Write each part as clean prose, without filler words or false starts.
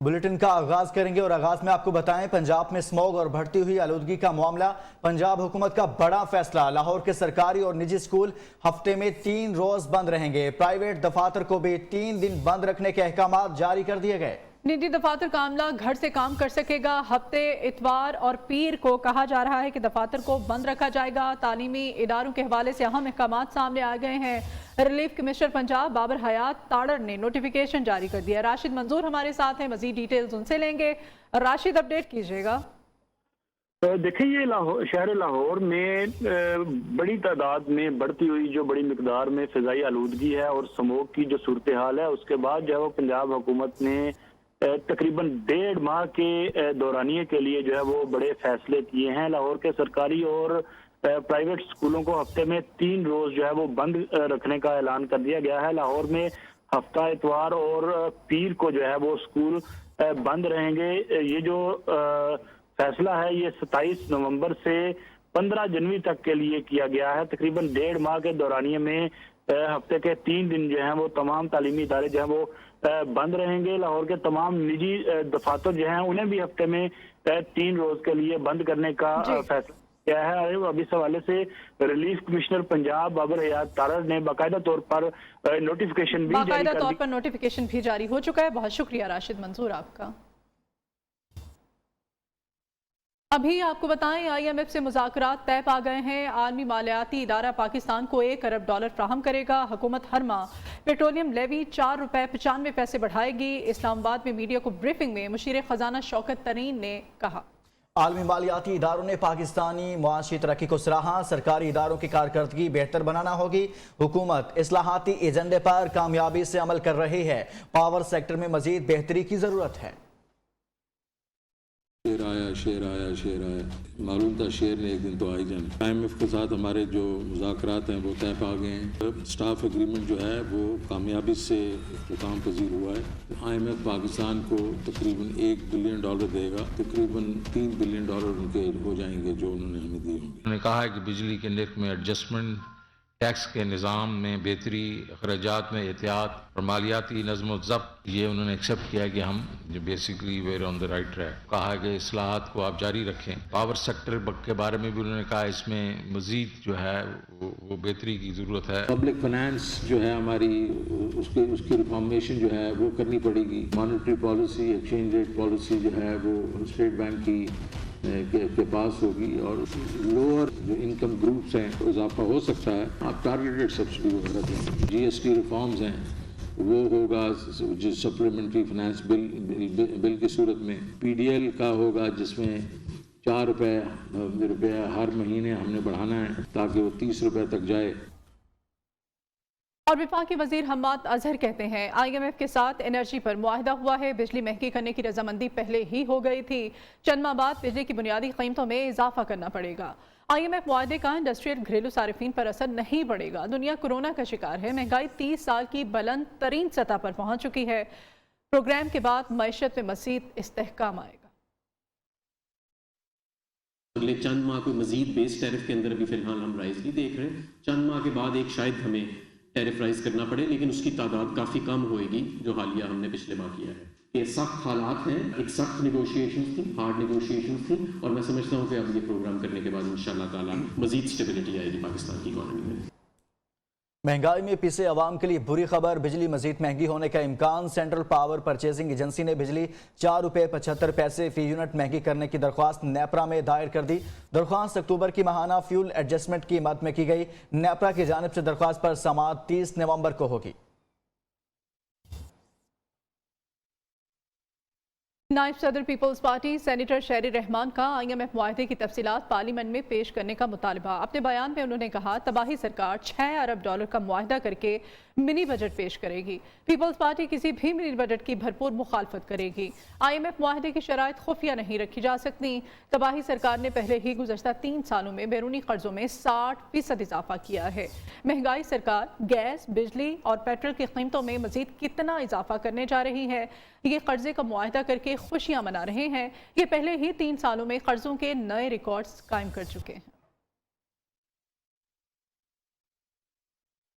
Bulletin का आगाज करेंगे और आगाज में आपको बताएं पंजाब में स्मॉग और बढ़ती हुई आलूदगी का मामला। पंजाब हुकूमत का बड़ा फैसला, लाहौर के सरकारी और निजी स्कूल हफ्ते में 3 रोज बंद रहेंगे। प्राइवेट दफातर को भी 3 दिन बंद रखने के अहकाम जारी कर दिए गए। निजी दफातर का अमला घर से काम कर सकेगा। हफ्ते इतवार और पीर को कहा जा रहा है कि दफातर को बंद रखा जाएगा। तालीमी इदारों के हवाले से अहम अहकाम सामने आ गए हैं। रिलीफ कमिश्नर पंजाब बाबर हयात ताड़र ने नोटिफिकेशन जारी कर दिया। राशिद मंजूर हमारे साथ हैं, मजीद डिटेल्स उनसे लेंगे। राशिद, अपडेट कीजिएगा। तो देखिए, ये शहर लाहौर में बड़ी तादाद में बढ़ती हुई जो बड़ी मिकदार में फ़िज़ाई आलूदगी है और स्मोक की जो सूरत हाल है, उसके बाद जो है वो पंजाब हुकूमत ने तकरीबन 1.5 माह के दौरानिए के लिए जो है वो बड़े फैसले किए हैं। लाहौर के सरकारी और प्राइवेट स्कूलों को हफ्ते में 3 रोज जो है वो बंद रखने का ऐलान कर दिया गया है। लाहौर में हफ्ता इतवार और पीर को जो है वो स्कूल बंद रहेंगे। ये जो फैसला है ये 27 नवंबर से 15 जनवरी तक के लिए किया गया है। तकरीबन 1.5 माह के दौरानिए में हफ्ते के 3 दिन जो हैं वो तमाम तालीमी इदारे जो हैं वो बंद रहेंगे। लाहौर के तमाम निजी दफातर जो हैं उन्हें भी हफ्ते में 3 रोज के लिए बंद करने का फैसला किया है। अब इस हवाले से रिलीफ कमिश्नर पंजाब बाबर हयात ताड़र ने बाकायदा तौर पर नोटिफिकेशन भी जारी हो चुका है। बहुत शुक्रिया राशिद मंजूर आपका। अभी आपको बताएं, IMF से मुज़ाकरात तय पा गए हैं। आलमी मालियाती इदारा पाकिस्तान को $1 अरब फ्राहम करेगा। हुकूमत हर माह पेट्रोलियम लेवी ₹4.95 बढ़ाएगी। इस्लामाबाद में मीडिया को ब्रीफिंग में मुशीर खजाना शौकत तरीन ने कहा, आलमी मालियाती इदारों ने पाकिस्तानी मुआशी तरक्की को सराहा। सरकारी इदारों की कारकर्दगी बेहतर बनाना होगी। हुकूमत इस्लाहाती एजेंडे पर कामयाबी से अमल कर रही है। पावर सेक्टर में मजीद बेहतरी की जरूरत है। शेर आया मालूम था शेर ने एक दिन तो आ ही जाना। IMF के साथ हमारे जो मुज़ाकरात हैं वो तय पा गए हैं। स्टाफ एग्रीमेंट जो है वो कामयाबी से इख्तिताम पजीर हुआ है। IMF पाकिस्तान को तकरीबन $1 बिलियन देगा। तकरीबन $3 बिलियन उनके हो जाएंगे जो उन्होंने हमें दिए होंगे। उन्होंने कहा है कि बिजली के निर्ख में एडजस्टमेंट, टैक्स के निज़ाम में बेहतरी, अखराजात में एहतियात और मालियाती नज़्म व ज़ब्त, ये उन्होंने एक्सेप्ट किया है कि हम जो basically were on the right track. कहा है कि इस्लाहात को आप जारी रखें। पावर सेक्टर के बारे में भी उन्होंने कहा इसमें मज़ीद जो है वो बेहतरी की ज़रूरत है। पब्लिक फाइनेंस जो है हमारी उसकी रिफॉर्मेशन जो है वो करनी पड़ेगी। Monetary policy, exchange rate policy जो है वो स्टेट बैंक की के पास होगी और लोअर जो इनकम ग्रुप्स हैं इजाफा हो सकता है। आप टारगेटेड सब्सिडी वगैरह दें। GST रिफॉर्म्स हैं वो होगा जो सप्लीमेंट्री फाइनेंस बिल की सूरत में। PDL का होगा जिसमें ₹4 हर महीने हमने बढ़ाना है ताकि वो ₹30 तक जाए। और विफाकी वजीर हम्माद अजहर कहते हैं, IMF के साथ एनर्जी पर मुआहदा हुआ है। बिजली महंगी करने की रजामंदी पहले ही हो गई थी। चंद माह बाद बिजली की बुनियादी कीमतों में इजाफा करना पड़ेगा। IMF मुआहदे का इंडस्ट्रियल घरेलू सारिफीन पर असर नहीं पड़ेगा। दुनिया कोरोना का शिकार है। महंगाई 30 साल की बुलंद तरीन सतह पर पहुंच चुकी है। प्रोग्राम के बाद मईशत में मजीद इस्तेहकाम आएगा। अगले चंद माह को मजीद बेस टैरिफ के अंदर अभी फिलहाल हम राइज नहीं देख रहे। चंद माह के बाद एक शायद हमें टैरिफ राइज करना पड़े, लेकिन उसकी तादाद काफ़ी कम होएगी जो हालिया हमने पिछले माह किया है। ये सख्त हालात हैं, एक सख्त नेगोशिएशंस थी, हार्ड नेगोशिएशंस थी और मैं समझता हूँ कि अब ये प्रोग्राम करने के बाद इंशाअल्लाह ताला मजीद स्टेबिलिटी आएगी पाकिस्तान की इकॉनमी में। महंगाई में पिसे अवाम के लिए बुरी खबर, बिजली मजीद महंगी होने का इम्कान। सेंट्रल पावर परचेजिंग एजेंसी ने बिजली ₹4.75 फी यूनिट महंगी करने की दरख्वास्त नेपरा में दायर कर दी। दरख्वास्त अक्टूबर की माहाना फ्यूल एडजस्टमेंट की मद में की गई। नेपरा की जानिब से दरख्वास्त पर समाअत 30 नवंबर को होगी। नायब सदर पीपल्स पार्टी सेनेटर शहरी रहमान का IMF मुआहदे की तफसीलात पार्लियामेंट में पेश करने का मुतालबा। अपने बयान में उन्होंने कहा, तबाही सरकार $6 अरब का मुआहदा करके मिनी बजट पेश करेगी। पीपल्स पार्टी किसी भी मिनी बजट की भरपूर मुखालफत करेगी। IMF मुआहदे की शराइत खुफिया नहीं रखी जा सकती। तबाही सरकार ने पहले ही गुज़श्ता 3 सालों में बैरूनी कर्जों में 60% इजाफा किया है। महंगाई सरकार गैस, बिजली और पेट्रोल की कीमतों में मजीद कितना इजाफा करने जा रही है। ये कर्जे का मुआहदा करके खुशियां मना रहे हैं। ये पहले ही 3 सालों में कर्जों के नए रिकॉर्ड्स कायम कर चुके हैं।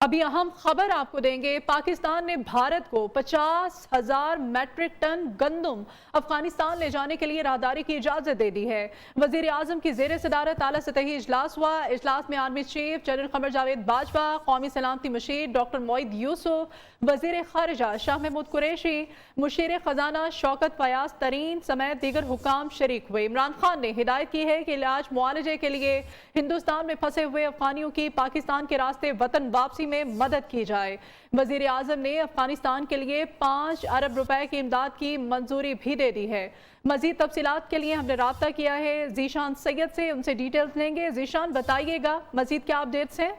अभी अहम खबर आपको देंगे। पाकिस्तान ने भारत को 50,000 मैट्रिक टन गंदम अफगानिस्तान ले जाने के लिए राहदारी की इजाजत दे दी है। वजीर आजम की जेर सदारत आला सतही इजलास हुआ। इजलास में army chief general Qamar Javed Bajwa, कौमी सलामती मशीर डॉक्टर मोईद यूसुफ, वजीर खारिजा शाह महमूद कुरैशी, मुशीर खजाना शौकत फयाज तरीन समेत दीगर हुकाम शरीक हुए। इमरान खान ने हिदायत की है कि इलाज मुआलजे के लिए हिंदुस्तान में फंसे हुए अफगानियों की पाकिस्तान के रास्ते वतन वापसी में मदद की जाए। वजीर आजम ने अफगानिस्तान के लिए 5 अरब रुपए की इमदाद की मंजूरी भी दे दी है। मजीद तफसीलात के लिए हमने राब्ता किया है जीशान सैयद से, उनसे डिटेल्स लेंगे। जीशान बताइएगा मजीद क्या अपडेट्स हैं?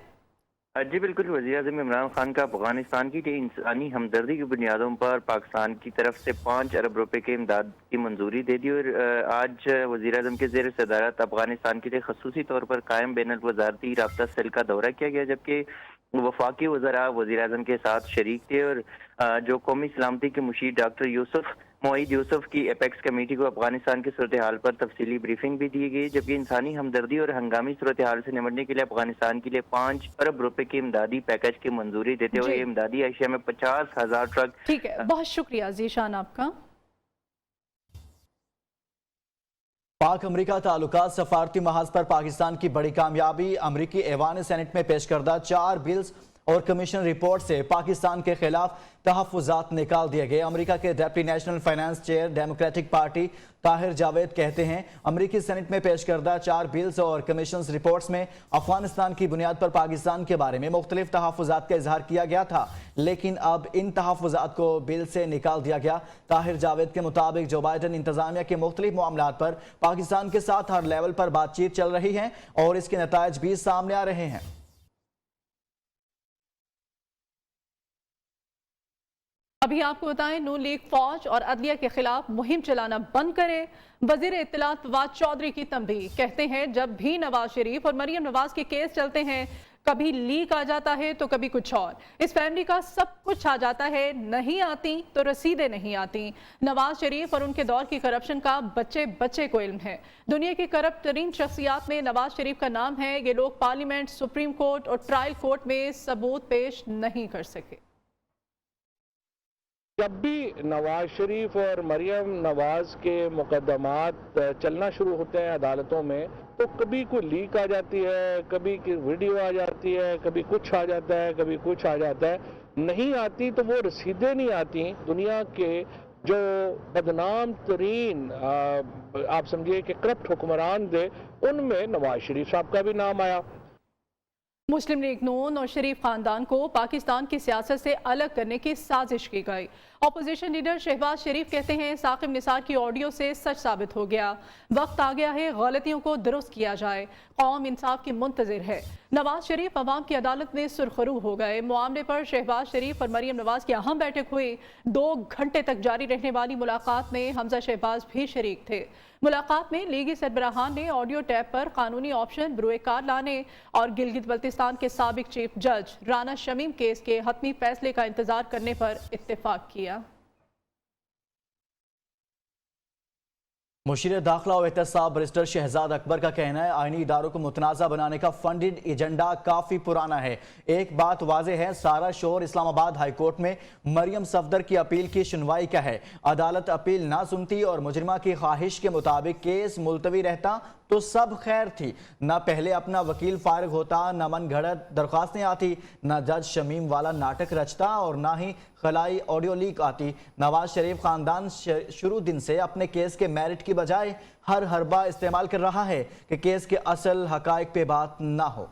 जी बिल्कुल, वज़ीर आज़म इमरान खान का अफगानिस्तान की इंसानी हमदर्दी की बुनियादों पर पाकिस्तान की तरफ से 5 अरब रुपए के इमदाद की मंजूरी दे दी। और आज वज़ीर आज़म के ज़ेर सदारत अफगानिस्तान के लिए खसूसी तौर पर कायम बैनुल वज़ारती राब्ता सेल का दौरा किया गया, जबकि वफाकी वज़रा वज़ीर आज़म के साथ शरीक थे। और जो कौमी सलामती के मुशीर डॉक्टर मोईद यूसुफ की एपेक्स कमेटी को अफगानिस्तान की सूरत हाल पर तफसीली ब्रीफिंग भी दी गई, जबकि इंसानी हमदर्दी और हंगामी सूरत हाल से निपटने के लिए अफगानिस्तान के लिए 5 अरब रुपए के इमदादी पैकेज की मंजूरी देते हुए इमदादी अशिया में 50,000 ट्रक। ठीक है, बहुत शुक्रिया जीशान आपका। पाक अमरीका ताल्लुकात सफारती महाज पर पाकिस्तान की बड़ी कामयाबी। अमरीकी ऐवान सेनेट में पेश करदा 4 बिल्स और कमीशन रिपोर्ट से पाकिस्तान के खिलाफ तहफ़्फ़ुज़ात निकाल दिए गए। अमरीका के deputy national finance chair democratic party Tahir Javed कहते हैं अमरीकी सेनेट में पेश करदा 4 बिल्स और कमीशन रिपोर्ट्स में अफगानिस्तान की बुनियाद पर पाकिस्तान के बारे में मुख्तलिफ तहफ़्फ़ुज़ात का इजहार किया गया था, लेकिन अब इन तहफ़्फ़ुज़ात को बिल से निकाल दिया गया। ताहिर जावेद के मुताबिक जो बाइडन इंतजामिया के मुख्तलिफ मामलात पर पाकिस्तान के साथ हर लेवल पर बातचीत चल रही है और इसके नतायज भी सामने आ रहे हैं। अभी आपको बताएं, नून लीग फौज और अदलिया के खिलाफ मुहिम चलाना बंद करे। वजीर इत्तलात फवाद चौधरी की तंबीह, कहते हैं जब भी नवाज शरीफ और मरियम नवाज के केस चलते हैं कभी लीक आ जाता है तो कभी कुछ और। इस फैमिली का सब कुछ आ जाता है, नहीं आती तो रसीदें नहीं आती। नवाज शरीफ और उनके दौर की करप्शन का बच्चे बच्चे को इल्म है। दुनिया की करप्ट तरीन शख्सियात में नवाज शरीफ का नाम है। ये लोग पार्लियामेंट, सुप्रीम कोर्ट और ट्रायल कोर्ट में सबूत पेश नहीं कर सके। जब भी नवाज शरीफ और मरियम नवाज के मुकदमात चलना शुरू होते हैं अदालतों में, तो कभी कोई लीक आ जाती है, कभी की वीडियो आ जाती है, कभी कुछ आ जाता है, कभी कुछ आ जाता है। नहीं आती तो वो रसीदें नहीं आती। दुनिया के जो बदनाम तरीन आप समझिए कि करप्ट हुक्मरान थे, उनमें नवाज शरीफ साहब का भी नाम आया। मुस्लिम लीग नून और शरीफ खानदान को पाकिस्तान की सियासत से अलग करने की साजिश की गई। अपोजिशन लीडर शहबाज शरीफ कहते हैं साकिब निसार की ऑडियो से सच साबित हो गया, वक्त आ गया है गलतियों को दुरुस्त किया जाए, कौम इंसाफ की मुंतजिर है। नवाज शरीफ अवाम की अदालत में सुरखरू हो गए। मामले पर शहबाज शरीफ और मरियम नवाज की अहम बैठक हुई। 2 घंटे तक जारी रहने वाली मुलाकात में हमजा शहबाज भी शरीक थे। मुलाकात में लीगी सरबराहान ने ऑडियो टैप पर कानूनी ऑप्शन बरूए कार लाने और गिलगित बल्तिस्तान के साबिक चीफ जज राना शमीम केस के हतमी फैसले का इंतजार करने पर इत्तेफाक किया। मुशीर दाखिला और एहतसाब बैरिस्टर शहजाद अकबर का कहना है आईनी इदारों को मुतनाज़ा बनाने का फंडेड एजेंडा काफ़ी पुराना है। एक बात वाज़ेह है, सारा शोर इस्लामाबाद हाई कोर्ट में मरियम सफदर की अपील की सुनवाई का है। अदालत अपील ना सुनती और मुजरिमा की ख्वाहिश के मुताबिक केस मुलतवी रहता तो सब खैर थी। ना पहले अपना वकील फारिग होता, ना मन घड़त दरख्वास्तें आती, ना जज शमीम वाला नाटक रचता और ना ही खलाई ऑडियो लीक आती। नवाज शरीफ खानदान शुरू दिन से अपने केस के मेरिट की बजाय हर हरबा इस्तेमाल कर रहा है कि केस के असल हकायक पे बात ना हो।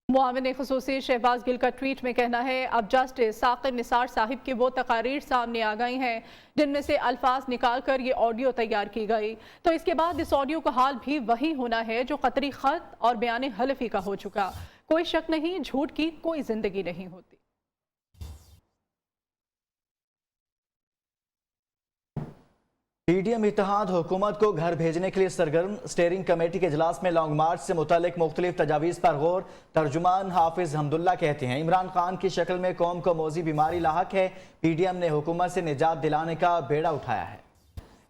मुआविन ख़ुसूसी शहबाज गिल का ट्वीट में कहना है अब जस्टिस साकिब निसार साहिब की वो तकारीर सामने आ गई हैं जिनमें से अल्फाज निकाल कर ये ऑडियो तैयार की गई, तो इसके बाद इस ऑडियो का हाल भी वही होना है जो कतरी खत और बयान हलफी का हो चुका। कोई शक नहीं, झूठ की कोई जिंदगी नहीं होती। पीडीएम इत्तेहाद हुकूमत को घर भेजने के लिए सरगर्म। स्टेयरिंग कमेटी के इजलास में लॉन्ग मार्च से मुतालिक मुख्तलिफ तजावीज़ पर गौर। तर्जुमान हाफिज हमदुल्ला कहते हैं इमरान खान की शक्ल में कौम को मौजी बीमारी लाहक है। पीडीएम ने हुकूमत से निजात दिलाने का बेड़ा उठाया है।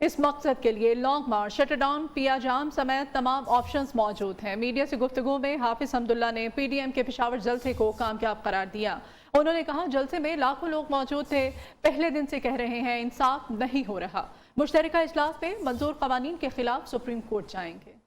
इस मकसद के लिए लॉन्ग मार्च, शटर डाउन, पिया जाम समेत तमाम ऑप्शंस मौजूद हैं। मीडिया से गुफ्तगू में हाफिज हमदुल्ला ने PDM के पेशावर जलसे को कामयाब करार दिया। उन्होंने कहा, जलसे में लाखों लोग मौजूद थे, पहले दिन से कह रहे हैं इंसाफ नहीं हो रहा। मुश्तरका इजलास में मंजूर कवानीन के खिलाफ सुप्रीम कोर्ट जाएंगे।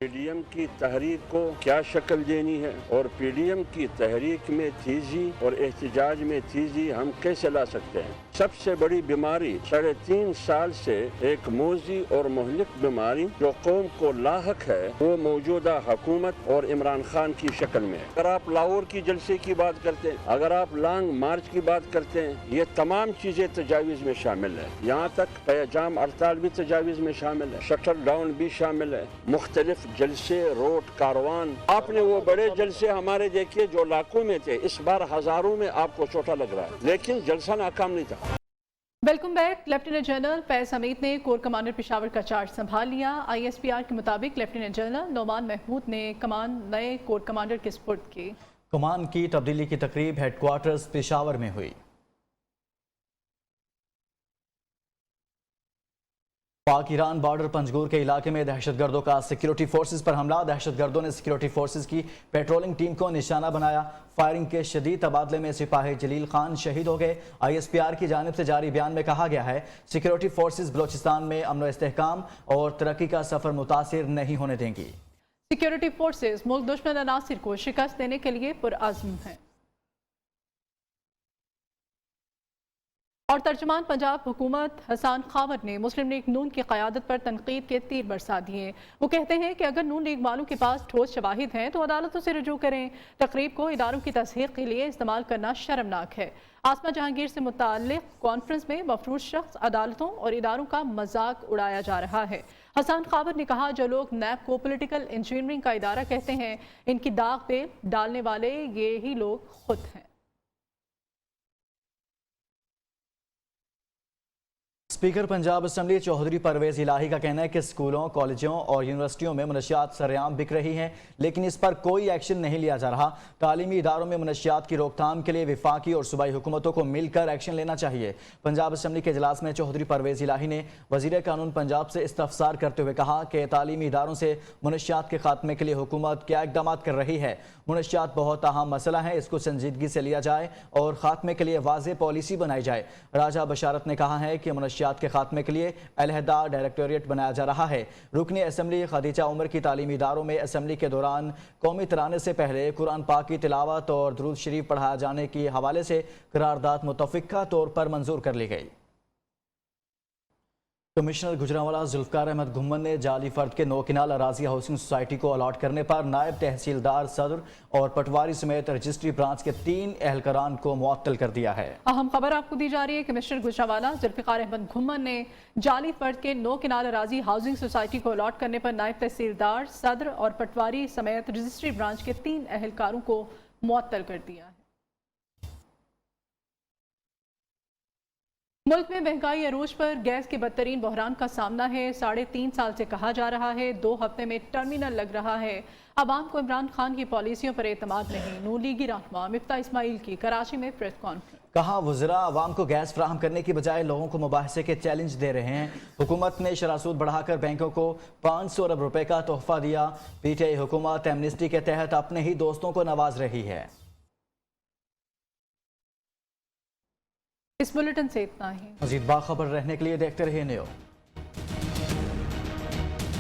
PDM की तहरीक को क्या शक्ल देनी है और PDM की तहरीक में तेजी और एहतजाज में तेजी हम कैसे ला सकते हैं। सबसे बड़ी बीमारी 3.5 साल से एक मोजी और मुहलिक बीमारी जो कौम को लाहक है वो मौजूदा हुकूमत और इमरान खान की शक्ल में। अगर आप लाहौर की जलसे की बात करते हैं, अगर आप लॉन्ग मार्च की बात करते हैं, ये तमाम चीजें तजावीज़ में शामिल है। यहाँ तक पैजाम हड़ताल भी तजावीज़ में शामिल है, शटर डाउन भी शामिल है, मुख्तलिफ जलसे, रोड, कारवान। आपने वो बड़े जलसे हमारे देखे जो लाखों में थे, इस बार हजारों में आपको छोटा लग रहा है, लेकिन जलसा नाकाम नहीं था। Welcome back. Lieutenant general Faiz Hamid ने कोर कमांडर पेशावर का चार्ज संभाल लिया। ISPR के मुताबिक लेफ्टिनेंट जनरल नोमान महमूद ने कमान नए कोर कमांडर के सुपुर्द की। कमान की तब्दीली की तकरीब हेडक्वार्टर्स पेशावर में हुई। पाक ईरान बॉर्डर पंजगूर के इलाके में दहशतगर्दों का सिक्योरिटी फोर्सेस पर हमला। दहशतगर्दों ने सिक्योरिटी फोर्सेस की पेट्रोलिंग टीम को निशाना बनाया। फायरिंग के शदीद तबादले में सिपाही जलील खान शहीद हो गए। ISPR की जानिब से जारी बयान में कहा गया है, सिक्योरिटी फोर्सेस बलोचिस्तान में अमन व इस्तेहकाम और तरक्की का सफर मुतासिर नहीं होने देंगी। सिक्योरिटी फोर्सेस मुल्क दुश्मन अनासिर को शिकस्त देने के लिए पुरअज़्म हैं। और तर्जुमान पंजाब हुकूमत हसन खावर ने मुस्लिम लीग नून की क़यादत पर तनकीद के तीर बरसा दिए। वो कहते हैं कि अगर नून लीग वालों के पास ठोस शवाहिद हैं तो अदालतों से रजू करें। तकरीब को इदारों की तस्हीक के लिए इस्तेमाल करना शर्मनाक है। आसमा जहांगीर से मुताल्लिक कॉन्फ्रेंस में मफरूज शख्स, अदालतों और इदारों का मजाक उड़ाया जा रहा है। हसन खावर ने कहा, जो लोग नैब को पॉलिटिकल इंजीनियरिंग का इदारा कहते हैं, इनकी दाग पे डालने वाले ये ही लोग खुद हैं। स्पीकर पंजाब असम्बली चौधरी परवेज इलाही का कहना है कि स्कूलों, कॉलेजों और यूनिवर्सिटियों में मनशियात सरेआम बिक रही हैं, लेकिन इस पर कोई एक्शन नहीं लिया जा रहा। तालीमी इदारों में मनशियात की रोकथाम के लिए वफाकी और सूबाई हुकूमतों को मिलकर एक्शन लेना चाहिए। पंजाब असम्बली के इजलास में चौधरी परवेज इलाही ने वजीर कानून पंजाब से इस्तफसार करते हुए कहा कि तालीमी इदारों से मनशियात के खात्मे के लिए हुकूमत क्या इकदाम कर रही है। मनशियात बहुत अहम मसला है, इसको संजीदगी से लिया जाए और खात्मे के लिए वाज़ेह पॉलिसी बनाई जाए। राजा बशारत ने कहा है कि मनशियात के खात्मे के लिए अलहदा डायरेक्टोरेट बनाया जा रहा है। रुकने असम्बली खदीजा उमर की तालीमी इदारों में असम्बली के दौरान कौमी तराने से पहले कुरान पाक की तिलावत और दुरूद शरीफ पढ़ाए जाने के हवाले से करारदाद मुतफ़िक़ा तौर पर मंजूर कर ली गई। कमिश्नर गुजरांवाला जुल्फकार अहमद घुम्मन ने जाली फर्द के 9 किनाल अराजी हाउसिंग सोसाइटी को अलॉट करने पर नायब तहसीलदार सदर और पटवारी समेत रजिस्ट्री ब्रांच के 3 एहलकारान को मुअत्तल कर दिया है। अहम खबर आपको दी जा रही है। कमिश्नर गुजरांवाला जुल्फकार अहमद घुम्मन ने जाली फर्द के 9 किनाल अराजी हाउसिंग सोसाइटी को अलॉट करने पर नायब तहसीलदार सदर और पटवारी समेत रजिस्ट्री ब्रांच के 3 एहलकारों को मुअत्तल कर दिया है। मुल्क में महंगाई अरूज पर गैस के बदतरीन बहरान का सामना है। 3.5 साल से कहा जा रहा है 2 हफ्ते में टर्मिनल लग रहा है। अवाम को इमरान खान की पॉलिसियों पर एतमाद नहीं। नून लीगी रहनुमा मिफ्ता इस्माइल की कराची में प्रेस कॉन्फ्रेंस। कहा, वज़रा अवाम को गैस फराहम करने की बजाय लोगों को मुबाहिसे के चैलेंज दे रहे हैं। हुकूमत ने शरासूद बढ़ाकर बैंकों को 500 अरब रुपए का तोहफा दिया। PTI हुकूमत एमनेस्टी के तहत अपने ही दोस्तों को नवाज रही है। इस बुलेटिन से इतना ही। मज़ीद बाखबर रहने के लिए देखते रहिए न्यूज़।